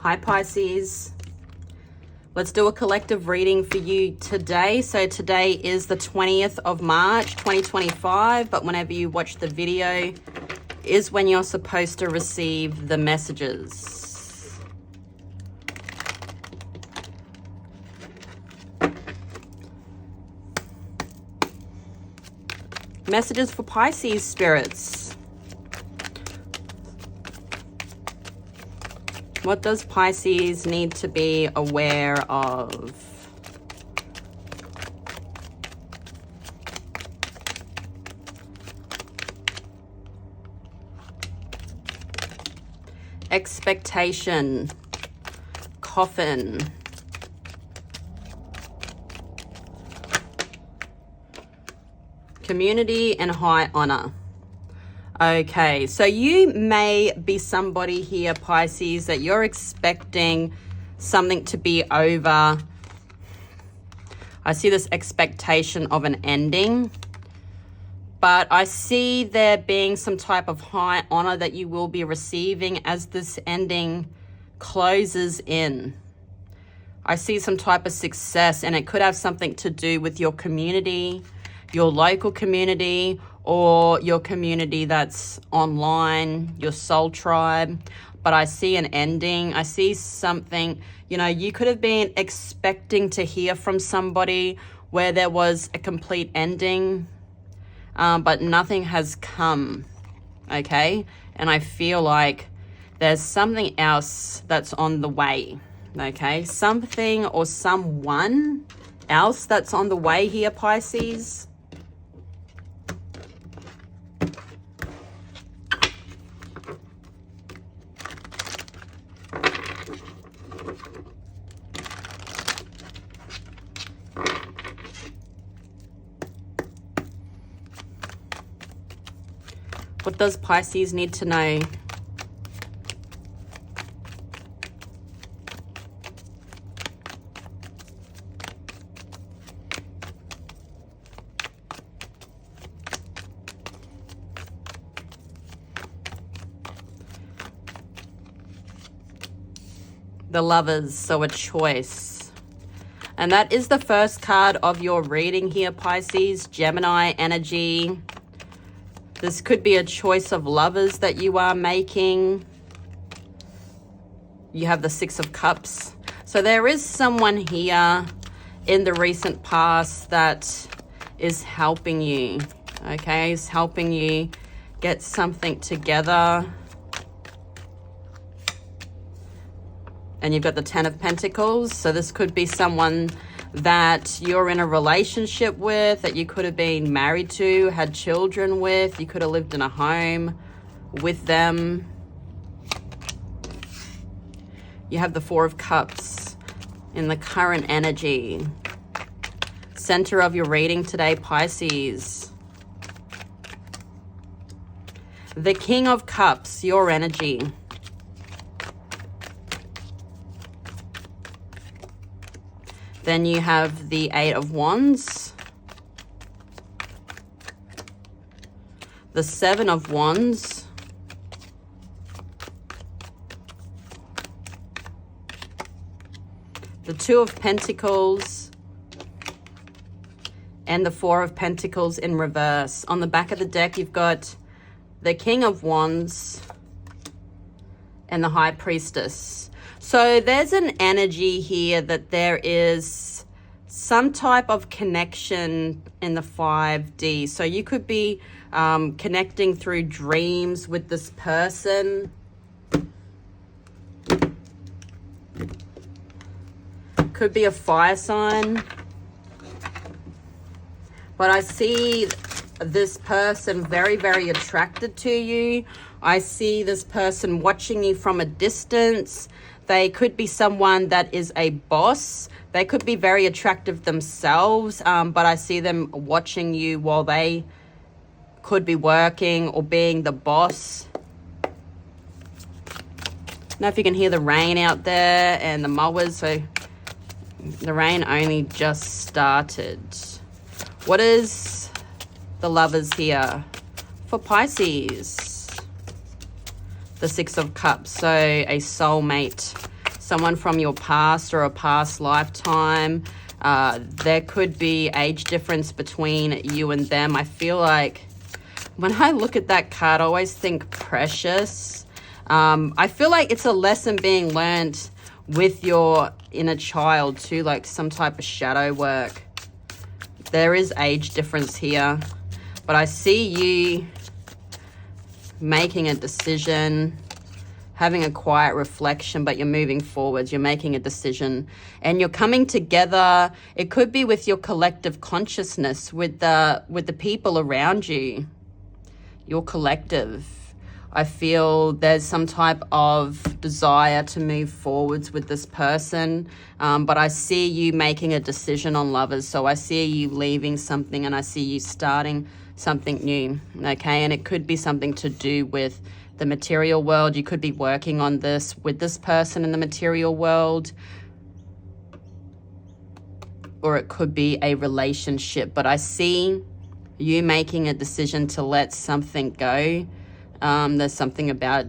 Hi Pisces. Let's do a collective reading for you today. So today is the 20th of March, 2025, but whenever you watch the video is when you're supposed to receive the messages. Messages for Pisces spirits. What does Pisces need to be aware of? Expectation, coffin, community, and high honor. Okay, so you may be somebody here, Pisces, that you're expecting something to be over. I see this expectation of an ending, but I see there being some type of high honor that you will be receiving as this ending closes in. I see some type of success, and it could have something to do with your community, your local community, or your community that's online, your soul tribe. But I see an ending. I see something, you could have been expecting to hear from somebody where there was a complete ending, but nothing has come, okay? And I feel like there's something else that's on the way, okay? Something or someone else that's on the way here, Pisces. What does Pisces need to know? The Lovers, so a choice. And that is the first card of your reading here, Pisces, Gemini energy. This could be a choice of lovers that you are making. You have the Six of Cups. So there is someone here in the recent past that is helping you, okay? Is helping you get something together. And you've got the Ten of Pentacles. So this could be someone that you're in a relationship with, that you could have been married to, had children with. You could have lived in a home with them. You have the Four of Cups in the current energy. Center of your reading today, Pisces. The King of Cups, your energy. Then you have the Eight of Wands, the Seven of Wands, the Two of Pentacles, and the Four of Pentacles in reverse. On the back of the deck, you've got the King of Wands and the High Priestess. So there's an energy here that there is some type of connection in the 5D. So you could be connecting through dreams with this person. Could be a fire sign. But I see this person very, very attracted to you. I see this person watching you from a distance. They could be someone that is a boss. They could be very attractive themselves, but I see them watching you while they could be working or being the boss. I don't know if you can hear the rain out there and the mowers. So the rain only just started. What is the Lovers here for Pisces? The Six of Cups, so a soulmate someone from your past or a past lifetime. There could be age difference between you and them. I feel like when I look at that card, I always think precious. I feel like it's a lesson being learned with your inner child too, like some type of shadow work. There is age difference here, but I see you making a decision, having a quiet reflection, but you're moving forwards. You're making a decision and you're coming together. It could be with your collective consciousness, with the people around you, your collective. I feel there's some type of desire to move forwards with this person, but I see you making a decision on lovers. So I see you leaving something and I see you starting something new, okay? And it could be something to do with the material world. You could be working on this with this person in the material world, or it could be a relationship. But I see you making a decision to let something go. There's something about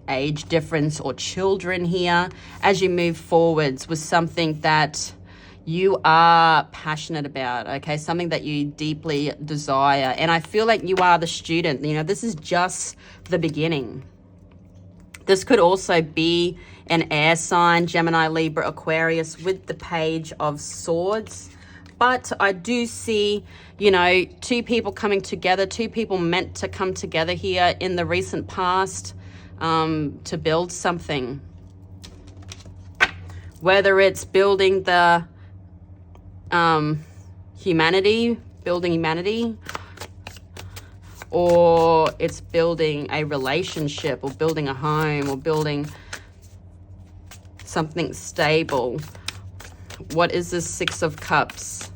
age difference or children here as you move forwards with something that you are passionate about, okay? Something that you deeply desire. And I feel like you are the student. You know, this is just the beginning. This could also be an air sign, Gemini, Libra, Aquarius, with the Page of Swords. But I do see, you know, two people coming together, two people meant to come together here in the recent past to build something. Whether it's building the building humanity, or it's building a relationship, or building a home, or building something stable. What is this Six of Cups?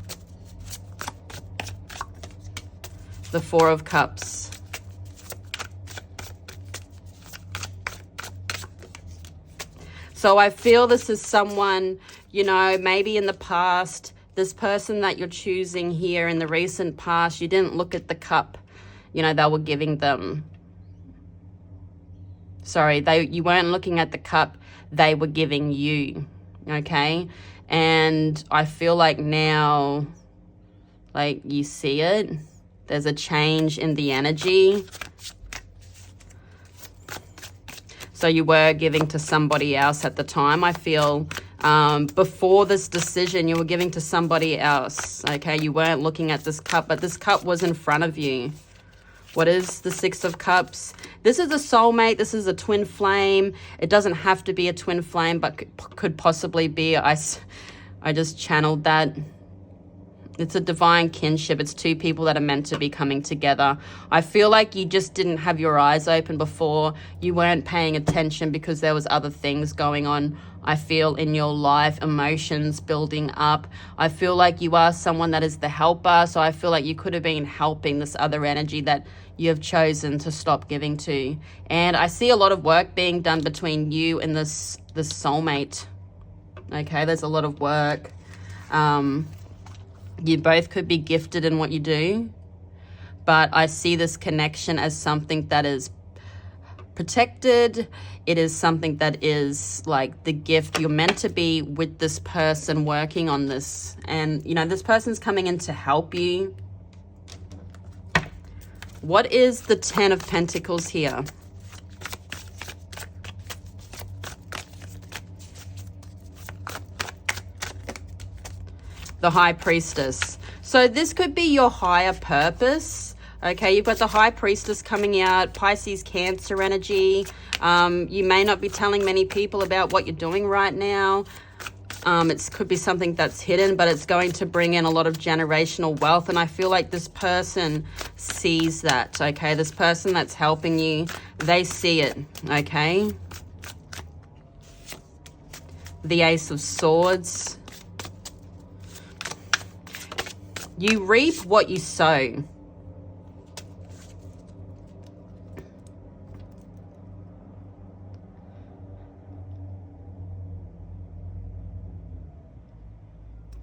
The Four of Cups. So I feel this is someone, you know, maybe in the past, this person that you're choosing here in the recent past, you didn't look at the cup, you know, they were giving them. Sorry, you weren't looking at the cup they were giving you, okay? And I feel like now, like, you see it. There's a change in the energy. So you were giving to somebody else at the time. I feel before this decision, you were giving to somebody else, okay? You weren't looking at this cup, but this cup was in front of you. What is the Six of Cups? This is a soulmate. This is a twin flame. It doesn't have to be a twin flame, but could possibly be. I just channeled that. It's a divine kinship. It's two people that are meant to be coming together. I feel like you just didn't have your eyes open before. You weren't paying attention because there was other things going on, I feel, in your life, emotions building up. I feel like you are someone that is the helper. So I feel like you could have been helping this other energy that you have chosen to stop giving to. And I see a lot of work being done between you and this soulmate. Okay, there's a lot of work. You both could be gifted in what you do, but I see this connection as something that is protected. It is something that is like the gift. You're meant to be with this person working on this, and you know, this person's coming in to help you. What is the Ten of Pentacles here? The High Priestess. So this could be your higher purpose. Okay, you've got the High Priestess coming out, Pisces, Cancer energy. You may not be telling many people about what you're doing right now. It could be something that's hidden, but it's going to bring in a lot of generational wealth. And I feel like this person sees that, okay? This person that's helping you, they see it, okay? The Ace of Swords. You reap what you sow.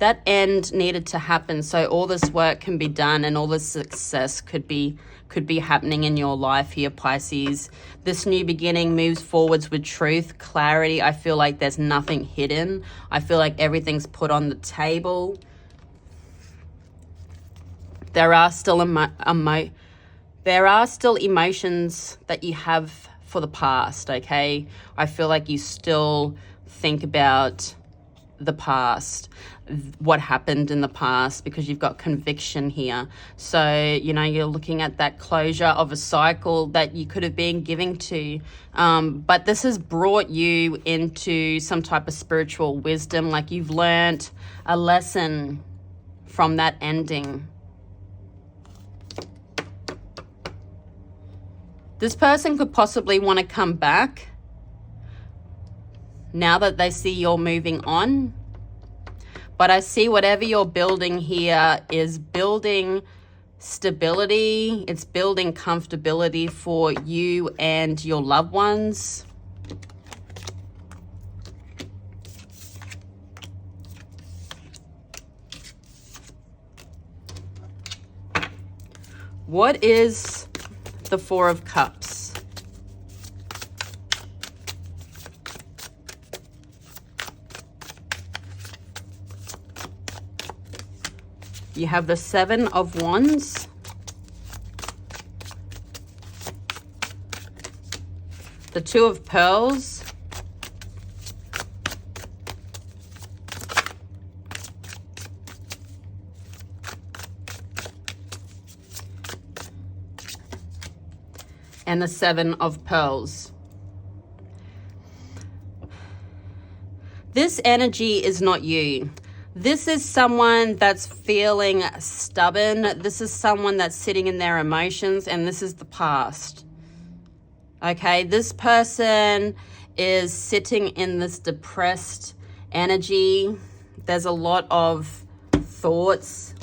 that end needed to happen so all this work can be done and all this success could be happening in your life here, Pisces. This new beginning moves forwards with truth, clarity. I feel like there's nothing hidden. I feel like everything's put on the table. There are still emotions that you have for the past, okay? I feel like you still think about the past, what happened in the past, because you've got conviction here. So, you know, you're looking at that closure of a cycle that you could have been giving to. But this has brought you into some type of spiritual wisdom, like you've learned a lesson from that ending. This person could possibly want to come back now that they see you're moving on. But I see whatever you're building here is building stability. It's building comfortability for you and your loved ones. What is the Four of Cups? You have the Seven of Wands, the Two of Pearls, and the Seven of Pearls. This energy is not you. This is someone that's feeling stubborn. This is someone that's sitting in their emotions, and this is the past. Okay, this person is sitting in this depressed energy. There's a lot of thoughts.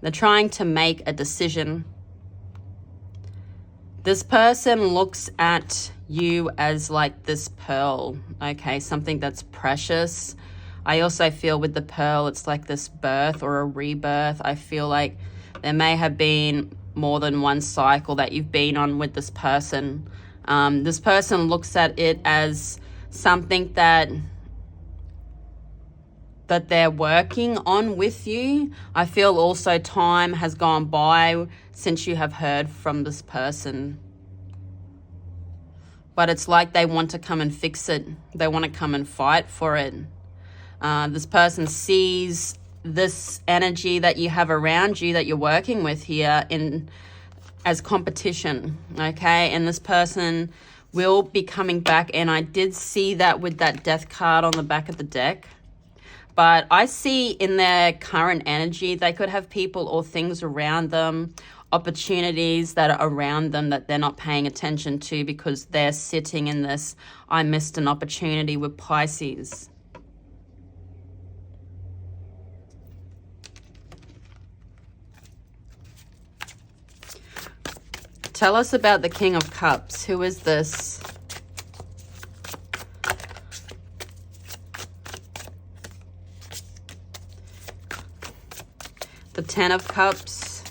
They're trying to make a decision. This person looks at you as like this pearl, okay, something that's precious. I also feel with the pearl, it's like this birth or a rebirth. I feel like there may have been more than one cycle that you've been on with this person. This person looks at it as something that they're working on with you. I feel also time has gone by since you have heard from this person. But it's like they want to come and fix it. They want to come and fight for it. This person sees this energy that you have around you that you're working with here as competition, okay? And this person will be coming back, and I did see that with that Death card on the back of the deck. But I see in their current energy, they could have people or things around them, opportunities that are around them that they're not paying attention to because they're sitting in this, I missed an opportunity with Pisces. Tell us about the King of Cups. Who is this? The Ten of Cups.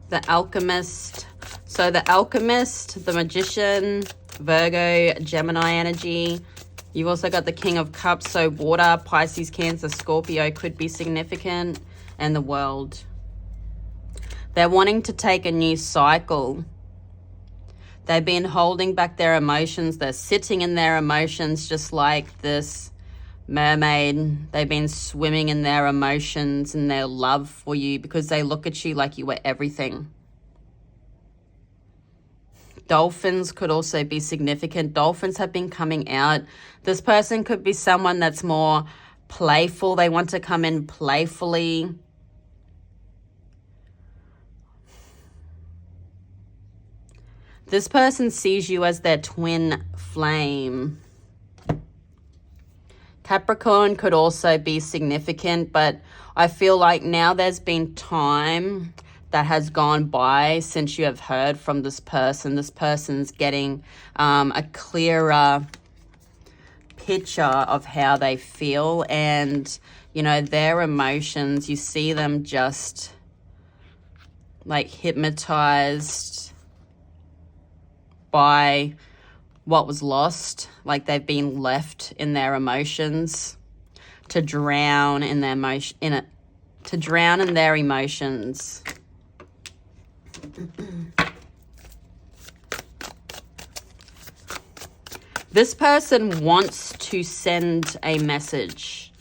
The Alchemist. So the Alchemist, the Magician, Virgo, Gemini energy. You've also got the King of Cups, so water, Pisces, Cancer, Scorpio could be significant, and the World. They're wanting to take a new cycle. They've been holding back their emotions. They're sitting in their emotions just like this mermaid. They've been swimming in their emotions and their love for you because they look at you like you were everything. Dolphins could also be significant. Dolphins have been coming out. This person could be someone that's more playful. They want to come in playfully. This person sees you as their twin flame. Capricorn could also be significant, but I feel like now there's been time that has gone by since you have heard from this person. This person's getting a clearer picture of how they feel, and you know, their emotions, you see them just like hypnotized by what was lost, like they've been left in their emotions to drown in their emotions. This person wants to send a message,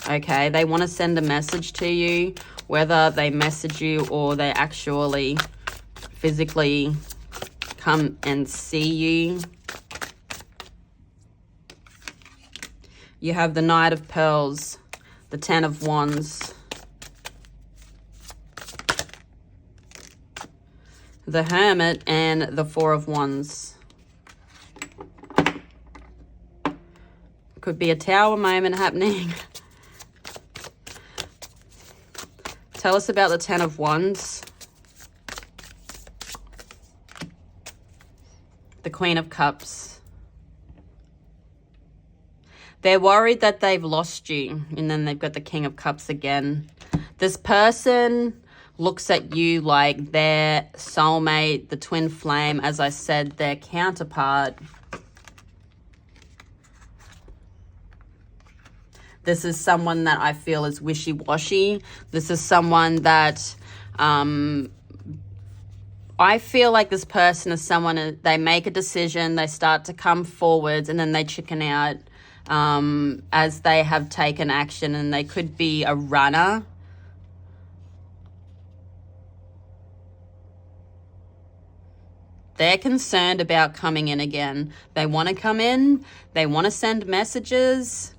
okay? They want to send a message to you, whether they message you or they actually physically come and see you. You have the Knight of Pearls, the Ten of Wands, the Hermit, and the Four of Wands. Could be a tower moment happening. Tell us about the Ten of Wands. The Queen of Cups. They're worried that they've lost you. And then they've got the King of Cups again. This person looks at you like their soulmate, the twin flame, as I said, their counterpart. This is someone that I feel is wishy-washy. This is someone that I feel like this person is someone, they make a decision, they start to come forwards, and then they chicken out as they have taken action, and they could be a runner. They're concerned about coming in again. They want to come in, they want to send messages,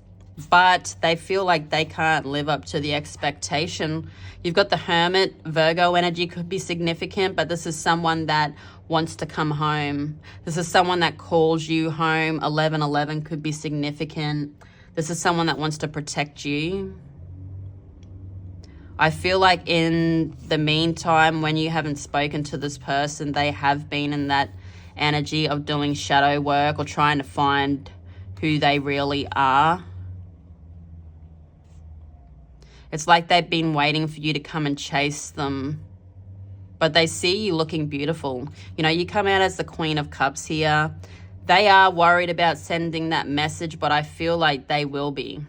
but they feel like they can't live up to the expectation. You've got the Hermit. Virgo energy could be significant, but this is someone that wants to come home. This is someone that calls you home. 1111 could be significant. This is someone that wants to protect you. I feel like in the meantime, when you haven't spoken to this person, they have been in that energy of doing shadow work or trying to find who they really are. It's like they've been waiting for you to come and chase them. But they see you looking beautiful. You know, you come out as the Queen of Cups here. They are worried about sending that message, but I feel like they will be.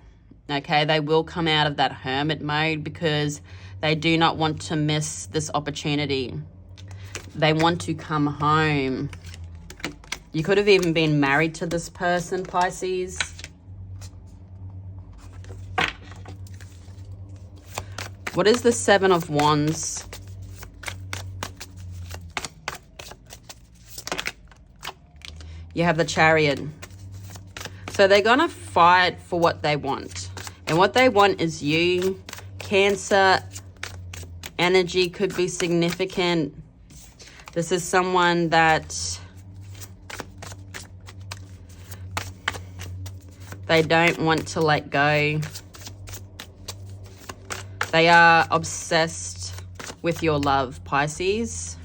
Okay, they will come out of that hermit mode because they do not want to miss this opportunity. They want to come home. You could have even been married to this person, Pisces. What is the Seven of Wands? You have the Chariot. So they're going to fight for what they want. And what they want is you. Cancer energy could be significant. This is someone that they don't want to let go. They are obsessed with your love, Pisces.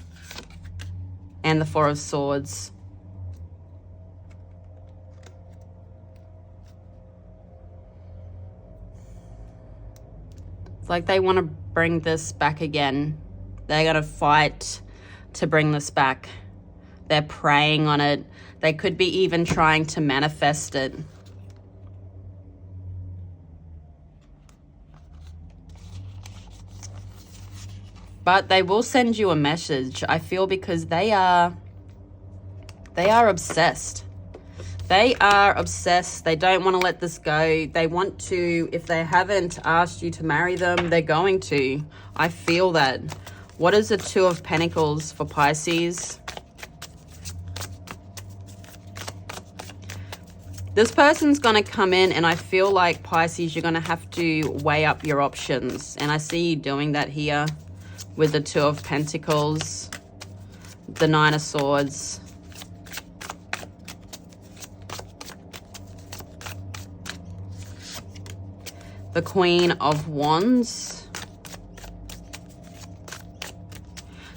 And the Four of Swords. It's like they want to bring this back again. They're going to fight to bring this back. They're praying on it. They could be even trying to manifest it. But they will send you a message, I feel, because they are obsessed. They are obsessed. They don't want to let this go. They want to, if they haven't asked you to marry them, they're going to. I feel that. What is the Two of Pentacles for Pisces? This person's going to come in, and I feel like, Pisces, you're going to have to weigh up your options. And I see you doing that here with the Two of Pentacles, the Nine of Swords, the Queen of Wands.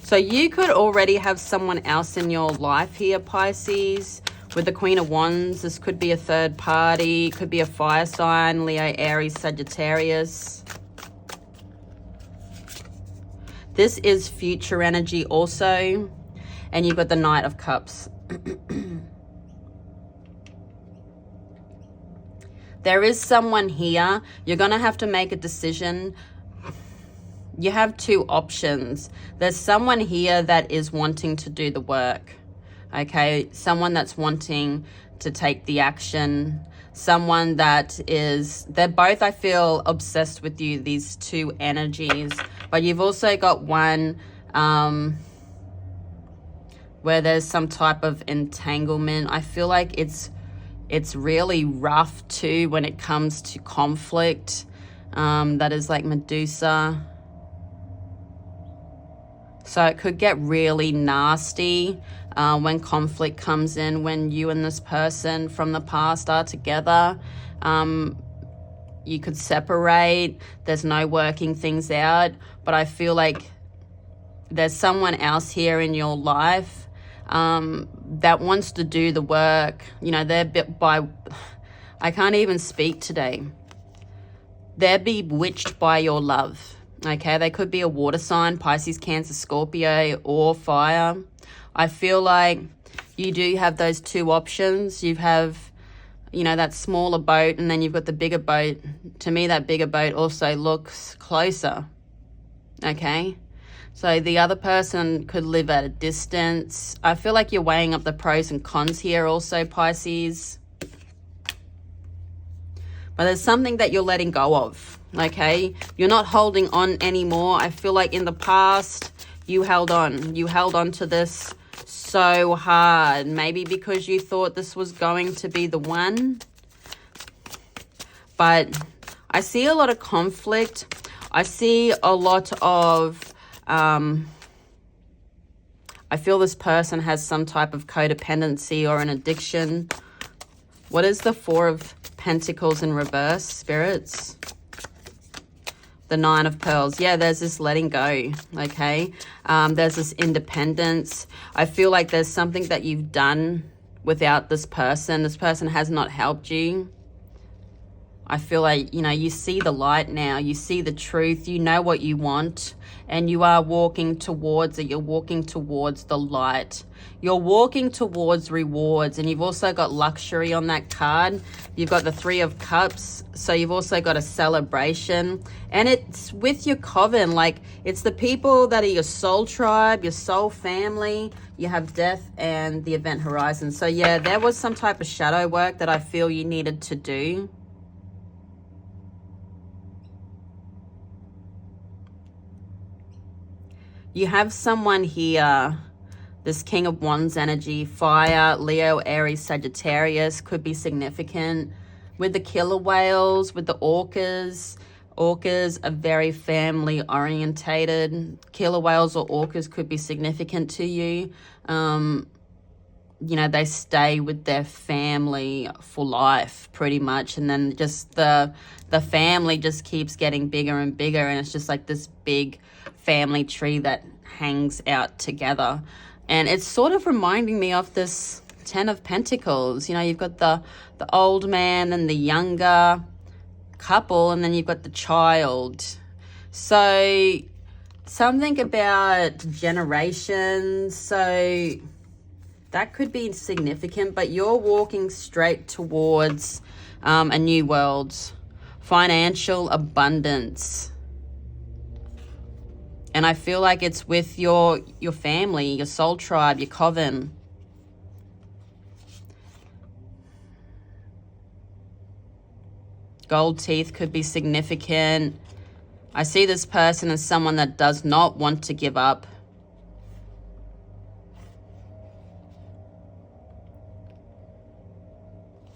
So you could already have someone else in your life here, Pisces. With the Queen of Wands, this could be a third party, could be a fire sign, Leo, Aries, Sagittarius. This is future energy also. And you've got the Knight of Cups. There is someone here. You're going to have to make a decision. You have two options. There's someone here that is wanting to do the work. Okay, someone that's wanting to take the action. Someone that is, they're both, I feel, obsessed with you, these two energies. But you've also got one where there's some type of entanglement. I feel like it's really rough too when it comes to conflict. That is like Medusa. So it could get really nasty when conflict comes in, when you and this person from the past are together. You could separate. There's no working things out. But I feel like there's someone else here in your life that wants to do the work. You know, they're bit by... I can't even speak today. They're bewitched by your love. Okay, they could be a water sign, Pisces, Cancer, Scorpio, or fire. I feel like you do have those two options. You have, you know, that smaller boat, and then you've got the bigger boat. To me, that bigger boat also looks closer. Okay, so the other person could live at a distance. I feel like you're weighing up the pros and cons here also, Pisces. But there's something that you're letting go of, okay? You're not holding on anymore. I feel like in the past, you held on. You held on to this so hard. Maybe because you thought this was going to be the one. But I see a lot of conflict. I see a lot of... I feel this person has some type of codependency or an addiction. What is the Four of Pentacles in reverse, spirits? The Nine of Pearls. Yeah, there's this letting go, okay? There's this independence. I feel like there's something that you've done without this person. This person has not helped you. I feel like, you know, you see the light now. You see the truth. You know what you want. And you are walking towards it. You're walking towards the light. You're walking towards rewards. And you've also got luxury on that card. You've got the Three of Cups. So you've also got a celebration. And it's with your coven. Like, it's the people that are your soul tribe, your soul family. You have death and the event horizon. So yeah, there was some type of shadow work that I feel you needed to do. You have someone here, this King of Wands energy, fire, Leo, Aries, Sagittarius, could be significant. With the killer whales, with the orcas. Orcas are very family orientated. Killer whales or orcas could be significant to you. You know, they stay with their family for life, pretty much. And then just the family just keeps getting bigger and bigger. And it's just like this big family tree that hangs out together. And it's sort of reminding me of this Ten of Pentacles. You know, you've got the old man and the younger couple, and then you've got the child. So something about generations. So that could be significant, but you're walking straight towards a new world. Financial abundance. And I feel like it's with your family, your soul tribe, your coven. Gold teeth could be significant. I see this person as someone that does not want to give up.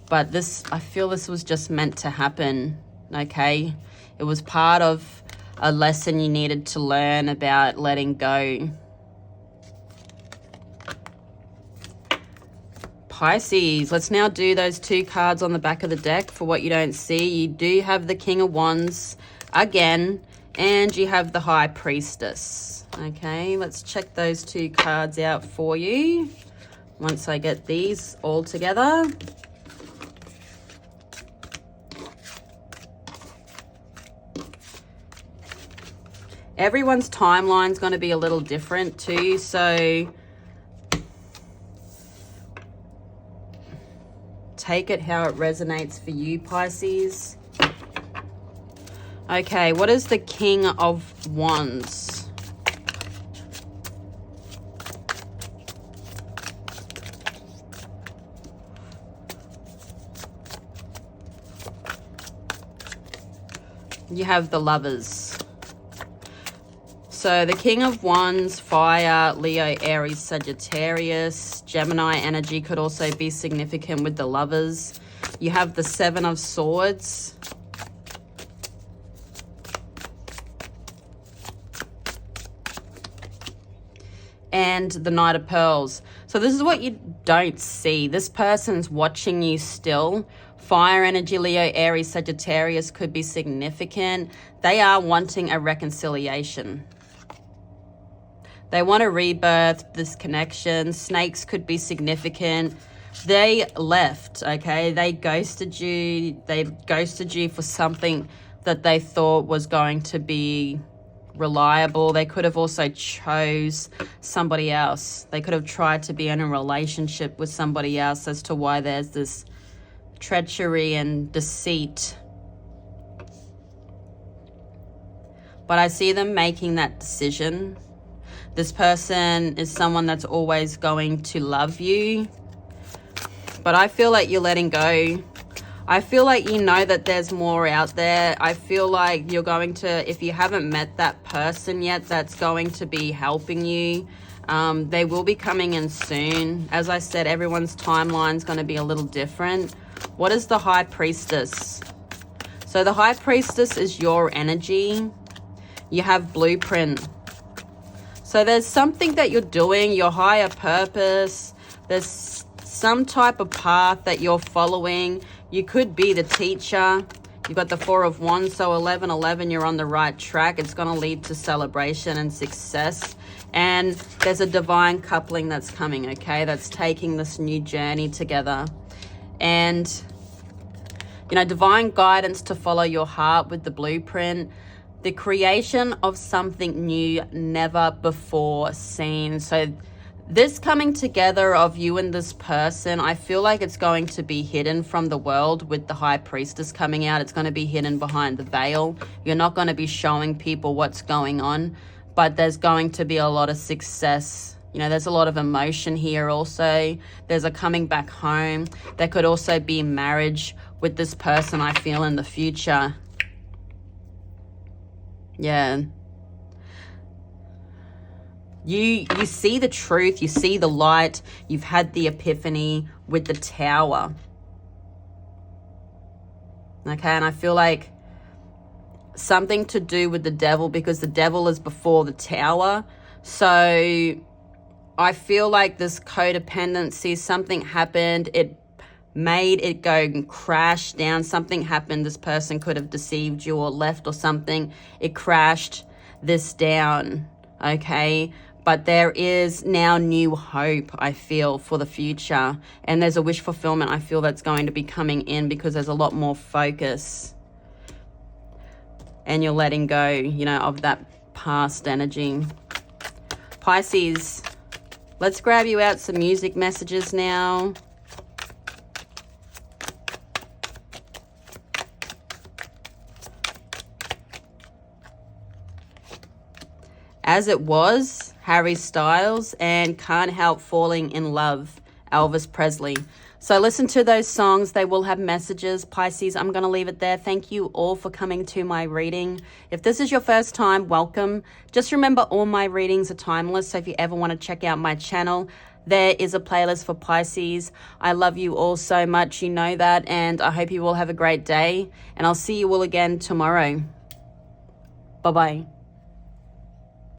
But this, I feel this was just meant to happen, okay? It was part of a lesson you needed to learn about letting go. Pisces, let's now do those two cards on the back of the deck for what you don't see. You do have the King of Wands again, and you have the High Priestess. Okay, let's check those 2 cards out for you once I get these all together. Everyone's timeline's going to be a little different too, so take it how it resonates for you, Pisces. Okay, what is the King of Wands? You have the Lovers. So the King of Wands, fire, Leo, Aries, Sagittarius, Gemini energy could also be significant with the Lovers. You have the 7 of Swords. And the Knight of Pearls. So this is what you don't see. This person's watching you still. Fire energy, Leo, Aries, Sagittarius could be significant. They are wanting a reconciliation. They want a rebirth, this connection. Snakes could be significant. They left, okay? They ghosted you. They ghosted you for something that they thought was going to be reliable. They could have also chose somebody else. They could have tried to be in a relationship with somebody else, as to why there's this treachery and deceit. But I see them making that decision. This person is someone that's always going to love you. But I feel like you're letting go. I feel like you know that there's more out there. I feel like you're going to, if you haven't met that person yet that's going to be helping you, they will be coming in soon. As I said, everyone's timeline is going to be a little different. What is the High Priestess? So the High Priestess is your energy. You have Blueprint. So there's something that you're doing, your higher purpose. There's some type of path that you're following. You could be the teacher. You've got the 4 of Wands, so 11-11, you're on the right track. It's going to lead to celebration and success. And there's a divine coupling that's coming, okay? That's taking this new journey together. And, you know, divine guidance to follow your heart with the Blueprint. The creation of something new, never before seen. So this coming together of you and this person, I feel like it's going to be hidden from the world with the High Priestess coming out. It's going to be hidden behind the veil. You're not going to be showing people what's going on, but there's going to be a lot of success. You know, there's a lot of emotion here also. There's a coming back home. There could also be marriage with this person, I feel, in the future. Yeah. You see the truth, you see the light, you've had the epiphany with the Tower. Okay, and I feel like something to do with the devil, because the devil is before the Tower. So I feel like this codependency, something happened, it made it go and crash down. Something happened, this person could have deceived you or left or something. It crashed this down, okay? But there is now new hope, I feel, for the future. And there's a wish fulfillment, I feel, that's going to be coming in, because there's a lot more focus. And you're letting go, you know, of that past energy. Pisces, let's grab you out some music messages now. As It Was, Harry Styles, and Can't Help Falling in Love, Elvis Presley. So listen to those songs. They will have messages. Pisces, I'm going to leave it there. Thank you all for coming to my reading. If this is your first time, welcome. Just remember, all my readings are timeless. So if you ever want to check out my channel, there is a playlist for Pisces. I love you all so much. You know that. And I hope you all have a great day. And I'll see you all again tomorrow. Bye-bye.